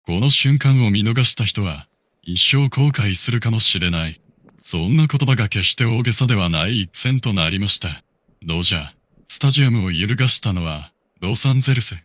この瞬間を見逃した人は、一生後悔するかもしれない。そんな言葉が決して大げさではない一戦となりました。ドジャー、スタジアムを揺るがしたのは、ロサンゼルス、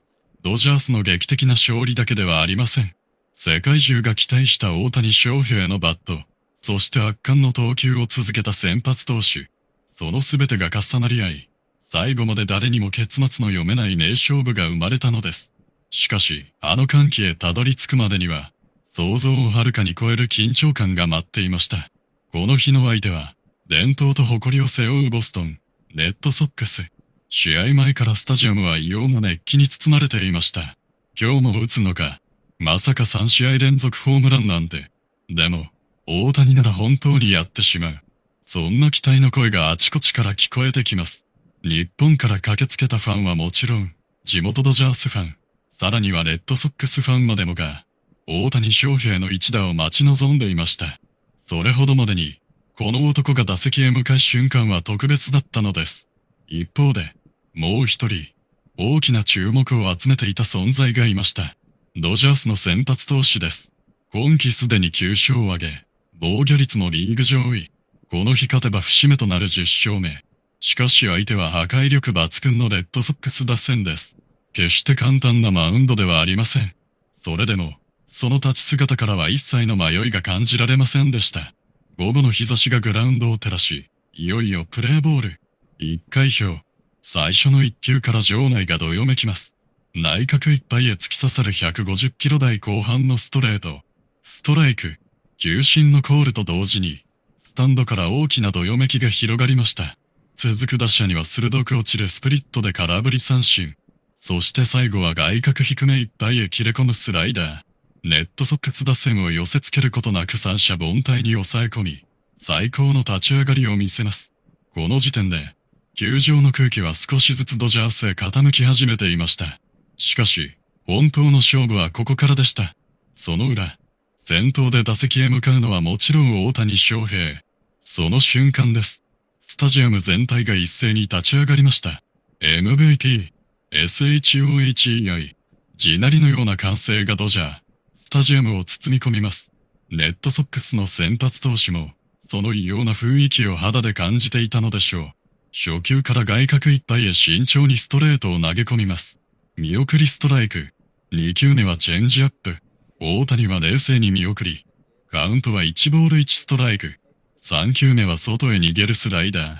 ドジャースの劇的な勝利だけではありません。世界中が期待した大谷翔平のバット、そして圧巻の投球を続けた先発投手、その全てが重なり合い、最後まで誰にも結末の読めない名勝負が生まれたのです。しかし、あの歓喜へたどり着くまでには、想像をはるかに超える緊張感が待っていました。この日の相手は、伝統と誇りを背負うボストン、レッドソックス。試合前からスタジアムは異様な熱気に包まれていました。今日も打つのか、まさか3試合連続ホームランなんて。でも、大谷なら本当にやってしまう。そんな期待の声があちこちから聞こえてきます。日本から駆けつけたファンはもちろん、地元ドジャースファン、さらにはレッドソックスファンまでもが、大谷翔平の一打を待ち望んでいました。それほどまでに、この男が打席へ向かう瞬間は特別だったのです。一方で、もう一人、大きな注目を集めていた存在がいました。ドジャースの先発投手です。今季すでに9勝を挙げ、防御率もリーグ上位。この日勝てば節目となる10勝目。しかし相手は破壊力抜群のレッドソックス打線です。決して簡単なマウンドではありません。それでも、その立ち姿からは一切の迷いが感じられませんでした。午後の日差しがグラウンドを照らし、いよいよプレーボール。一回表。最初の一球から場内がどよめきます。内角いっぱいへ突き刺さる150キロ台後半のストレート。ストライク。球審のコールと同時に、スタンドから大きなどよめきが広がりました。続く打者には鋭く落ちるスプリットで空振り三振。そして最後は外角低めいっぱいへ切れ込むスライダー。レッドソックス打線を寄せ付けることなく三者凡退に抑え込み、最高の立ち上がりを見せます。この時点で、球場の空気は少しずつドジャースへ傾き始めていました。しかし、本当の勝負はここからでした。その裏、先頭で打席へ向かうのはもちろん大谷翔平。その瞬間です。スタジアム全体が一斉に立ち上がりました。MVP、SHOHEI、地鳴りのような歓声がドジャー、スタジアムを包み込みます。レッドソックスの先発投手も、その異様な雰囲気を肌で感じていたのでしょう。初球から外角いっぱいへ慎重にストレートを投げ込みます。見送りストライク。2球目はチェンジアップ。大谷は冷静に見送り、カウントは1ボール1ストライク。3球目は外へ逃げるスライダー。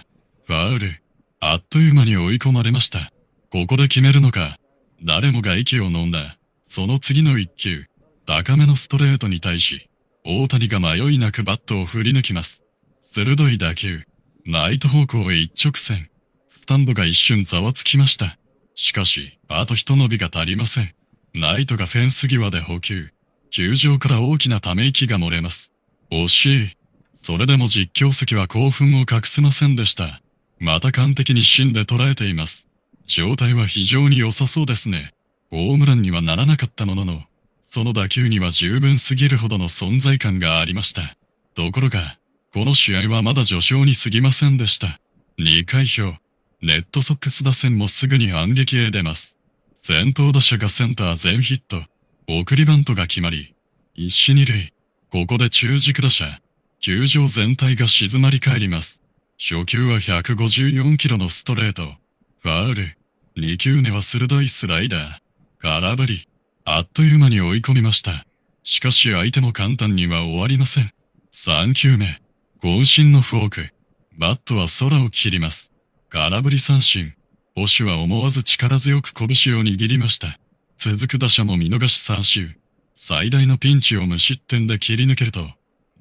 ファウル。あっという間に追い込まれました。ここで決めるのか。誰もが息を飲んだ。その次の1球。高めのストレートに対し、大谷が迷いなくバットを振り抜きます。鋭い打球。ライト方向へ一直線。スタンドが一瞬ざわつきました。しかし、あと一伸びが足りません。ライトがフェンス際で捕球。球場から大きなため息が漏れます。惜しい。それでも実況席は興奮を隠せませんでした。また完璧に芯で捉えています。状態は非常に良さそうですね。ホームランにはならなかったものの、その打球には十分すぎるほどの存在感がありました。ところが、この試合はまだ序章に過ぎませんでした。2回表。レッドソックス打線もすぐに反撃へ出ます。先頭打者がセンター全ヒット。送りバントが決まり、一死二塁。ここで中軸打者。球場全体が静まり返ります。初球は154キロのストレート。ファウル。2球目は鋭いスライダー。空振り。あっという間に追い込みました。しかし相手も簡単には終わりません。3球目。渾身のフォーク。バットは空を切ります。空振り三振。捕手は思わず力強く拳を握りました。続く打者も見逃し三振。最大のピンチを無失点で切り抜けると、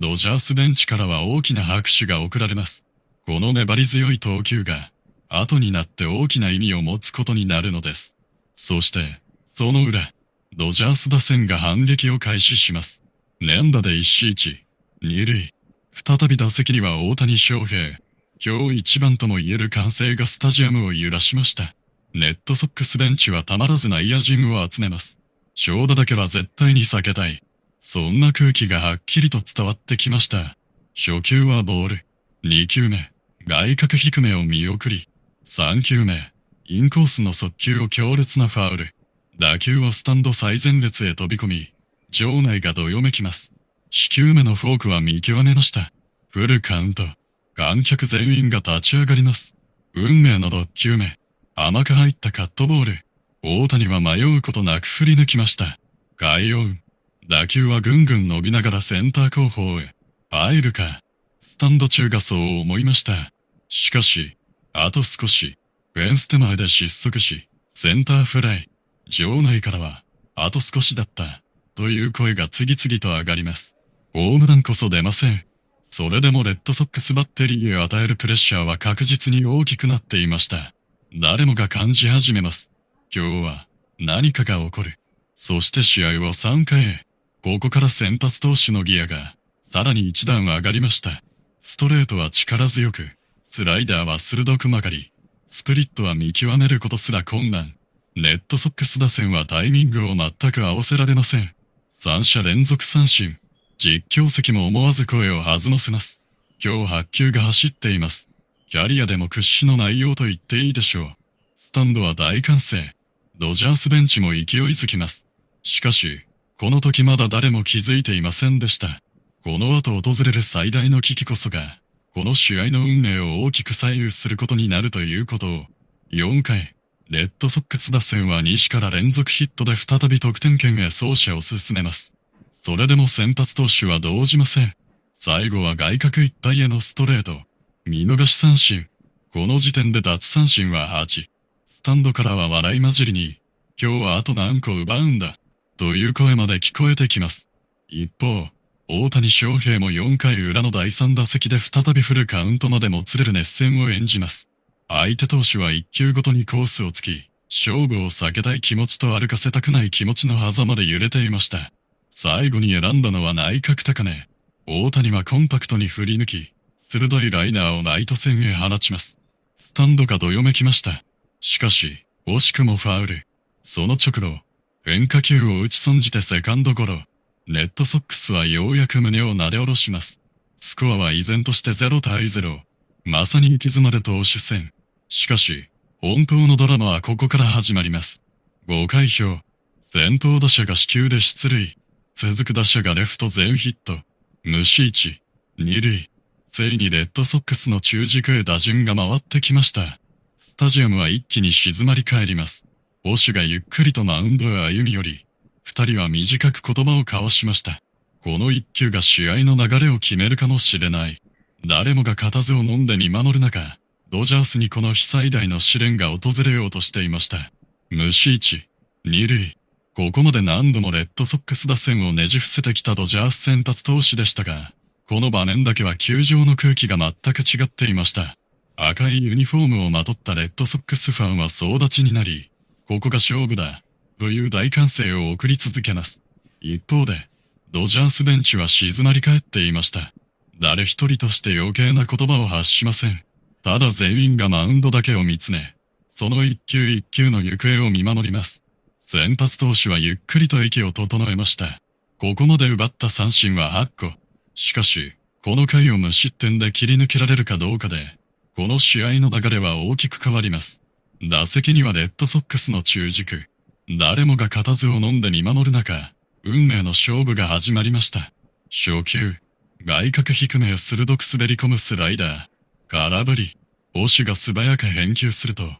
ドジャースベンチからは大きな拍手が送られます。この粘り強い投球が、後になって大きな意味を持つことになるのです。そして、その裏、ドジャース打線が反撃を開始します。連打で一死一、二塁。再び打席には大谷翔平。今日一番とも言える歓声がスタジアムを揺らしました。レッドソックスベンチはたまらず内野陣を集めます。長打だけは絶対に避けたい。そんな空気がはっきりと伝わってきました。初球はボール。2球目、外角低めを見送り。3球目、インコースの速球を強烈なファウル。打球はスタンド最前列へ飛び込み、場内がどよめきます。4球目のフォークは見極めました。フルカウント。観客全員が立ち上がります。運命の6球目。甘く入ったカットボール。大谷は迷うことなく振り抜きました。快音。打球はぐんぐん伸びながらセンター後方へ。入るか。スタンド中がそう思いました。しかし、あと少し、フェンス手前で失速し、センターフライ。場内からは、あと少しだった、という声が次々と上がります。ホームランこそ出ません。それでもレッドソックスバッテリーへ与えるプレッシャーは確実に大きくなっていました。誰もが感じ始めます。今日は、何かが起こる。そして試合は3回へ。ここから先発投手のギアが、さらに一段上がりました。ストレートは力強く、スライダーは鋭く曲がり、スプリットは見極めることすら困難。レッドソックス打線はタイミングを全く合わせられません。3者連続三振。実況席も思わず声を弾ませます。今日8球が走っています。キャリアでも屈指の内容と言っていいでしょう。スタンドは大歓声。ドジャースベンチも勢いづきます。しかし、この時まだ誰も気づいていませんでした。この後訪れる最大の危機こそが、この試合の運命を大きく左右することになるということを、4回、レッドソックス打線は西から連続ヒットで再び得点圏へ走者を進めます。それでも先発投手は動じません。最後は外角いっぱいへのストレート。見逃し三振。この時点で奪三振は8。スタンドからは笑い混じりに、今日はあと何個奪うんだ、という声まで聞こえてきます。一方、大谷翔平も4回裏の第3打席で再びフルカウントまでもつれる熱戦を演じます。相手投手は1球ごとにコースをつき、勝負を避けたい気持ちと歩かせたくない気持ちの狭間で揺れていました。最後に選んだのは内角高め。大谷はコンパクトに振り抜き、鋭いライナーをライト線へ放ちます。スタンドがどよめきました。しかし、惜しくもファウル。その直後、変化球を打ち損じてセカンドゴロ。レッドソックスはようやく胸をなで下ろします。スコアは依然として0対0。まさに行き詰まる投手戦。しかし、本当のドラマはここから始まります。5回表。先頭打者が四球で出塁。続く打者がレフト全ヒット。無視1、2塁。ついにレッドソックスの中軸へ打順が回ってきました。スタジアムは一気に静まり返ります。捕手がゆっくりとマウンドへ歩み寄り、二人は短く言葉を交わしました。この一球が試合の流れを決めるかもしれない。誰もが固唾を飲んで見守る中、ドジャースにこの日最大の試練が訪れようとしていました。無視1、二塁。ここまで何度もレッドソックス打線をねじ伏せてきたドジャース先発投手でしたが、この場面だけは球場の空気が全く違っていました。赤いユニフォームをまとったレッドソックスファンは総立ちになり、ここが勝負だ、という大歓声を送り続けます。一方で、ドジャースベンチは静まり返っていました。誰一人として余計な言葉を発しません。ただ全員がマウンドだけを見つめ、その一球一球の行方を見守ります。先発投手はゆっくりと息を整えました。ここまで奪った三振は8個。しかし、この回を無失点で切り抜けられるかどうかで、この試合の流れは大きく変わります。打席にはレッドソックスの中軸。誰もが固唾を飲んで見守る中、運命の勝負が始まりました。初球、外角低めへ鋭く滑り込むスライダー。空振り、捕手が素早く返球すると、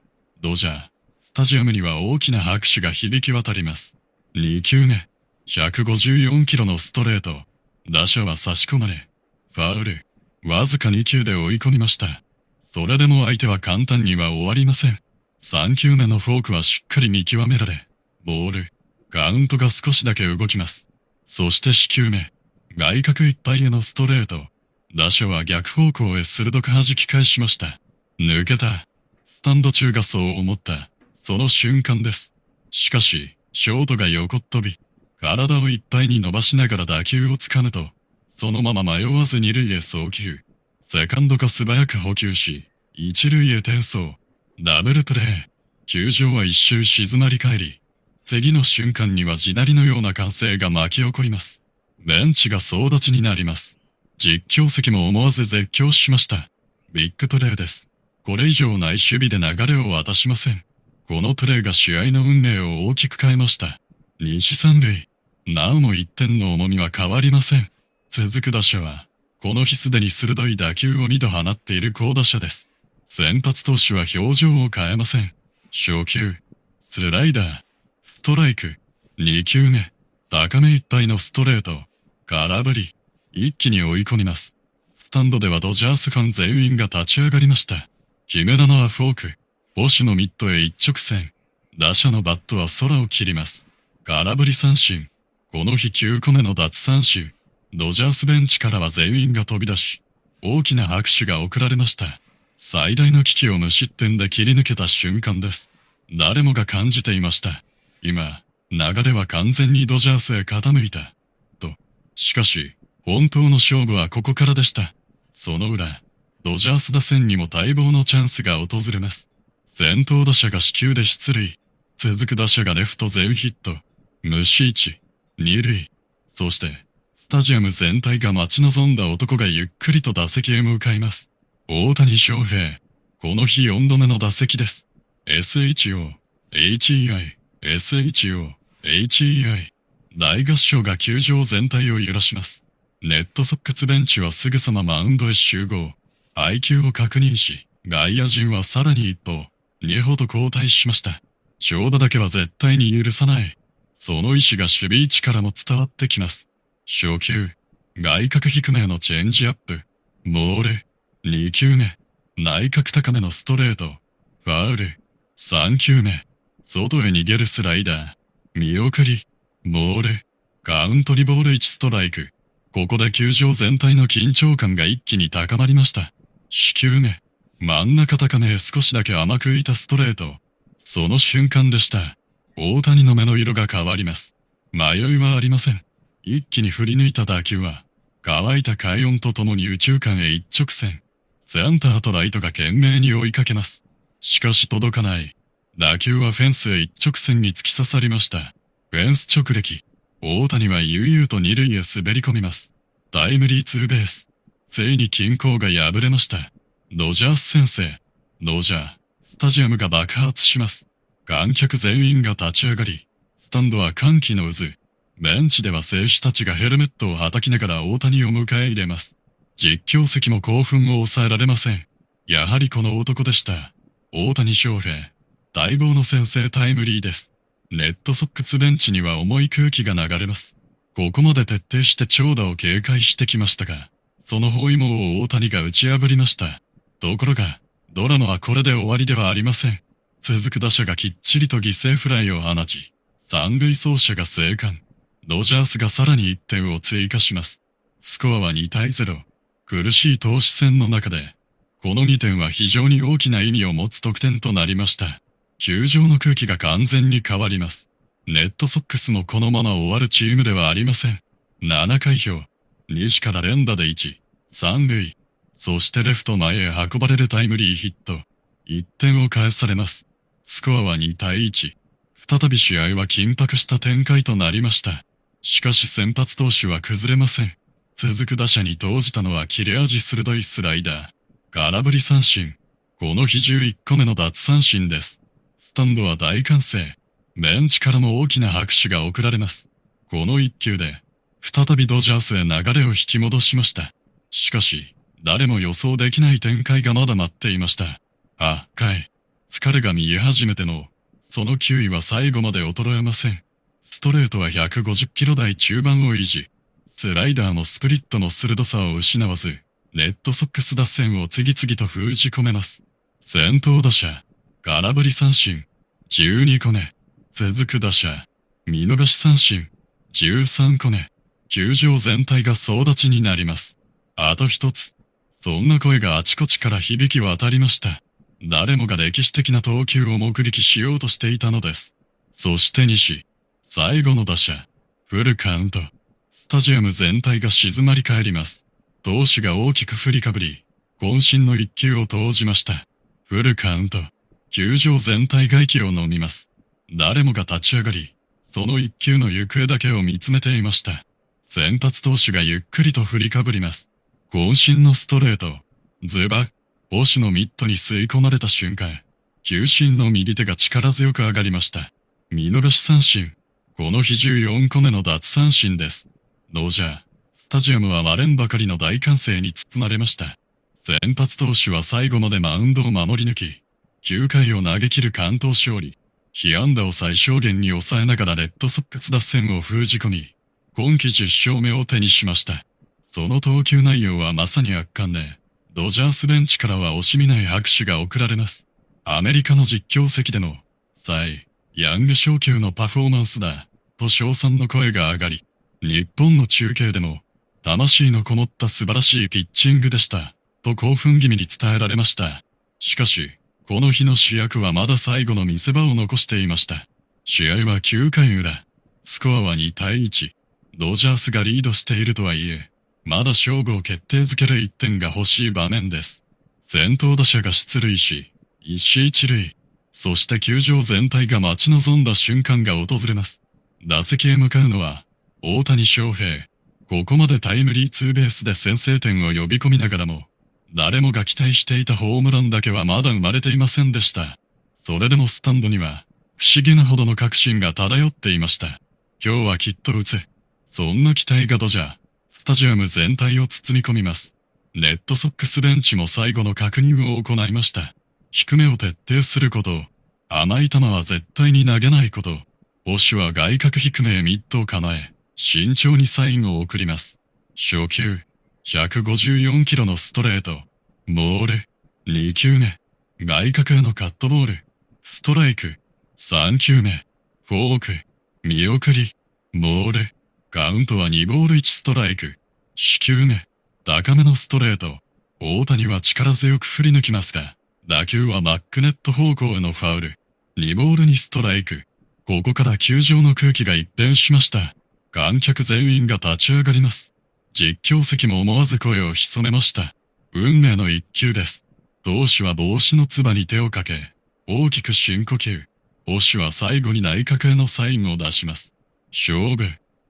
ドジャー、スタジアムには大きな拍手が響き渡ります。2球目、154キロのストレート。打者は差し込まれ、ファウル。わずか2球で追い込みました。それでも相手は簡単には終わりません。3球目のフォークはしっかり見極められ、ボール、カウントが少しだけ動きます。そして4球目、外角いっぱいへのストレート。打者は逆方向へ鋭く弾き返しました。抜けた。スタンド中がそう思った。その瞬間です。しかし、ショートが横っ飛び、体をいっぱいに伸ばしながら打球をつかむと、そのまま迷わず二塁へ送球。セカンドが素早く捕球し、一塁へ転送。ダブルプレー。球場は一周静まり返り、次の瞬間には地鳴りのような歓声が巻き起こります。ベンチが総立ちになります。実況席も思わず絶叫しました。ビッグプレーです。これ以上ない守備で流れを渡しません。このプレーが試合の運命を大きく変えました。西三塁。なおも1点の重みは変わりません。続く打者は、この日すでに鋭い打球を2度放っている好打者です。先発投手は表情を変えません。初球、スライダー、ストライク、2球目、高めいっぱいのストレート、空振り、一気に追い込みます。スタンドではドジャースファン全員が立ち上がりました。決め球はフォーク、ボシュのミットへ一直線。打者のバットは空を切ります。空振り三振。この日9個目の奪三振。ドジャースベンチからは全員が飛び出し、大きな拍手が送られました。最大の危機を無失点で切り抜けた瞬間です。誰もが感じていました。今、流れは完全にドジャースへ傾いた。と。しかし、本当の勝負はここからでした。その裏、ドジャース打線にも待望のチャンスが訪れます。先頭打者が死球で出塁。続く打者がレフト全ヒット。無視1、二塁。そして、スタジアム全体が待ち望んだ男がゆっくりと打席へ向かいます。大谷翔平。この日4度目の打席です。SHO、HEI、SHO、HEI。大合唱が球場全体を揺らします。レッドソックスベンチはすぐさまマウンドへ集合。配球を確認し、外野陣はさらに一歩、二歩と交代しました。長打だけは絶対に許さない。その意志が守備位置からも伝わってきます。初球、外角低めのチェンジアップ、ボール、2球目、内角高めのストレート、ファウル、3球目、外へ逃げるスライダー、見送り、ボール、カウントにボール1ストライク。ここで球場全体の緊張感が一気に高まりました。四球目、真ん中高めへ少しだけ甘く浮いたストレート。その瞬間でした。大谷の目の色が変わります。迷いはありません。一気に振り抜いた打球は、乾いた快音とともに右中間へ一直線。センターとライトが懸命に追いかけます。しかし届かない。打球はフェンスへ一直線に突き刺さりました。フェンス直撃。大谷は悠々と二塁へ滑り込みます。タイムリーツーベース。ついに均衡が破れました。ドジャース先生。ドジャー、スタジアムが爆発します。観客全員が立ち上がり、スタンドは歓喜の渦。ベンチでは選手たちがヘルメットをはたきながら大谷を迎え入れます。実況席も興奮を抑えられません。やはりこの男でした。大谷翔平。待望の先制タイムリーです。レッドソックスベンチには重い空気が流れます。ここまで徹底して長打を警戒してきましたが、その包囲網を大谷が打ち破りました。ところが、ドラマはこれで終わりではありません。続く打者がきっちりと犠牲フライを放ち、三塁走者が生還。ドジャースがさらに1点を追加します。スコアは2対0。苦しい投手戦の中で、この2点は非常に大きな意味を持つ得点となりました。球場の空気が完全に変わります。レッドソックスもこのまま終わるチームではありません。7回表。西から連打で1、三塁。そしてレフト前へ運ばれるタイムリーヒット。1点を返されます。スコアは2対1。再び試合は緊迫した展開となりました。しかし先発投手は崩れません。続く打者に投じたのは切れ味鋭いスライダー。空振り三振。この日11個目の奪三振です。スタンドは大歓声。ベンチからも大きな拍手が送られます。この一球で、再びドジャースへ流れを引き戻しました。しかし、誰も予想できない展開がまだ待っていました。疲れが見え始めての、その球威は最後まで衰えません。ストレートは150キロ台中盤を維持。スライダーもスプリットの鋭さを失わず、レッドソックス打線を次々と封じ込めます。先頭打者、空振り三振、12個目。続く打者、見逃し三振、13個目。球場全体が総立ちになります。あと一つ。そんな声があちこちから響き渡りました。誰もが歴史的な投球を目撃しようとしていたのです。そして西、最後の打者、フルカウント。スタジアム全体が静まり返ります。投手が大きく振りかぶり、渾身の一球を投じました。フルカウント。球場全体が息を飲みます。誰もが立ち上がり、その一球の行方だけを見つめていました。先発投手がゆっくりと振りかぶります。渾身のストレート。ズバッ。星のミットに吸い込まれた瞬間、球審の右手が力強く上がりました。見逃し三振。この日14個目の奪三振です。ドジャー、スタジアムは割れんばかりの大歓声に包まれました。先発投手は最後までマウンドを守り抜き、9回を投げ切る完投勝利。被安打を最小限に抑えながらレッドソックス打線を封じ込み、今季10勝目を手にしました。その投球内容はまさに圧巻で、ドジャースベンチからは惜しみない拍手が送られます。アメリカの実況席での、ヤング賞級のパフォーマンスだ、と称賛の声が上がり、日本の中継でも、魂のこもった素晴らしいピッチングでした、と興奮気味に伝えられました。しかし、この日の主役はまだ最後の見せ場を残していました。試合は9回裏。スコアは2対1。ドジャースがリードしているとはいえ、まだ勝負を決定づける1点が欲しい場面です。先頭打者が出塁し、一死一塁。そして球場全体が待ち望んだ瞬間が訪れます。打席へ向かうのは、大谷翔平。ここまでタイムリーツーベースで先制点を呼び込みながらも、誰もが期待していたホームランだけはまだ生まれていませんでした。それでもスタンドには、不思議なほどの確信が漂っていました。今日はきっと打つ。そんな期待がドジャー、スタジアム全体を包み込みます。レッドソックスベンチも最後の確認を行いました。低めを徹底すること。甘い球は絶対に投げないこと。捕手は外角低めへミットを構え、慎重にサインを送ります。初球。154キロのストレート。ボール。2球目。外角へのカットボール。ストライク。3球目。フォーク。見送り。ボール。カウントは2ボール1ストライク。4球目。高めのストレート。大谷は力強く振り抜きますが、打球はバックネット方向へのファウル。2ボールにストライク。ここから球場の空気が一変しました。観客全員が立ち上がります。実況席も思わず声を潜めました。運命の一球です。投手は帽子のつばに手をかけ、大きく深呼吸。捕手は最後に内角へのサインを出します。勝負。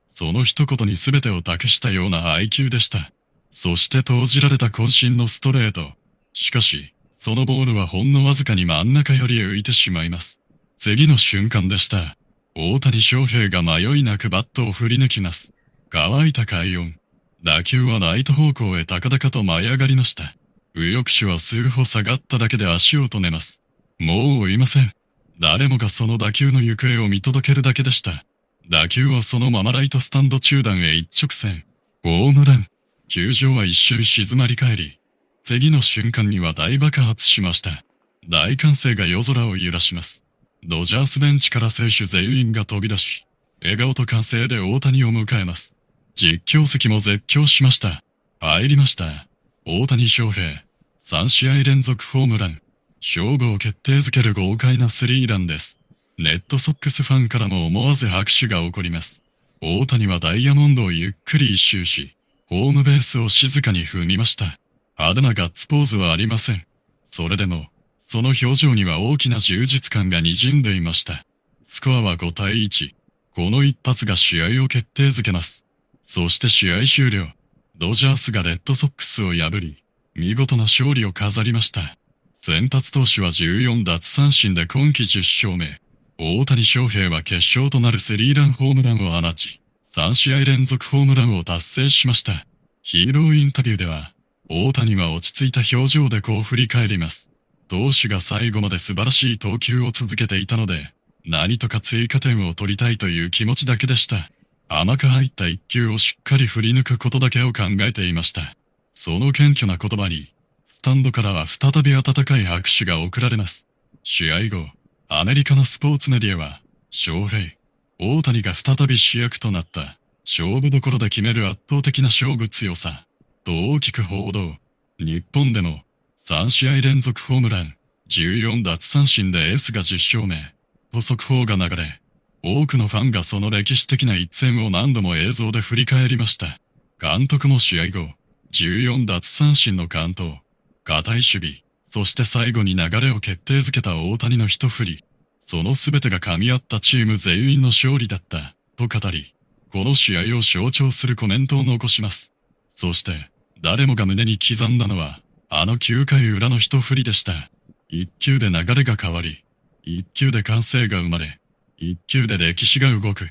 その一言に全てを託したような配球でした。そして投じられた渾身のストレート。しかし、そのボールはほんのわずかに真ん中より浮いてしまいます。次の瞬間でした。大谷翔平が迷いなくバットを振り抜きます。乾いた快音。打球はライト方向へ高々と舞い上がりました。右翼手は数歩下がっただけで足を止めます。もう追いません。誰もがその打球の行方を見届けるだけでした。打球はそのままライトスタンド中段へ一直線。ホームラン。球場は一瞬静まり返り、次の瞬間には大爆発しました。大歓声が夜空を揺らします。ドジャースベンチから選手全員が飛び出し、笑顔と歓声で大谷を迎えます。実況席も絶叫しました。入りました。大谷翔平。3試合連続ホームラン。勝負を決定づける豪快なスリーランです。レッドソックスファンからも思わず拍手が起こります。大谷はダイヤモンドをゆっくり一周し、ホームベースを静かに踏みました。派手なガッツポーズはありません。それでも、その表情には大きな充実感が滲んでいました。スコアは5対1。この一発が試合を決定づけます。そして試合終了。ドジャースがレッドソックスを破り、見事な勝利を飾りました。先発投手は14奪三振で今季10勝目。大谷翔平は決勝となるスリーランホームランを放ち、3試合連続ホームランを達成しました。ヒーローインタビューでは、大谷は落ち着いた表情でこう振り返ります。投手が最後まで素晴らしい投球を続けていたので、何とか追加点を取りたいという気持ちだけでした。甘く入った一球をしっかり振り抜くことだけを考えていました。その謙虚な言葉に、スタンドからは再び温かい拍手が送られます。試合後、アメリカのスポーツメディアは、翔平、大谷が再び主役となった、勝負どころで決める圧倒的な勝負強さ、と大きく報道。日本でも、3試合連続ホームラン、14奪三振でエースが10勝目、と速報が流れ、多くのファンがその歴史的な一戦を何度も映像で振り返りました。監督も試合後、14奪三振の完投、堅い守備、そして最後に流れを決定づけた大谷の一振り、その全てが噛み合ったチーム全員の勝利だった、と語り、この試合を象徴するコメントを残します。そして、誰もが胸に刻んだのは、あの9回裏の一振りでした。1球で流れが変わり、1球で歓声が生まれ、1球で歴史が動く。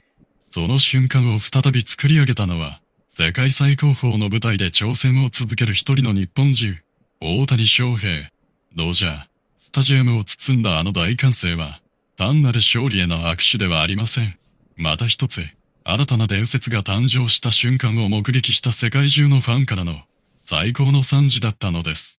その瞬間を再び作り上げたのは、世界最高峰の舞台で挑戦を続ける一人の日本人、大谷翔平。ドジャー、スタジアムを包んだあの大歓声は、単なる勝利への握手ではありません。また一つ、新たな伝説が誕生した瞬間を目撃した世界中のファンからの最高の賛辞だったのです。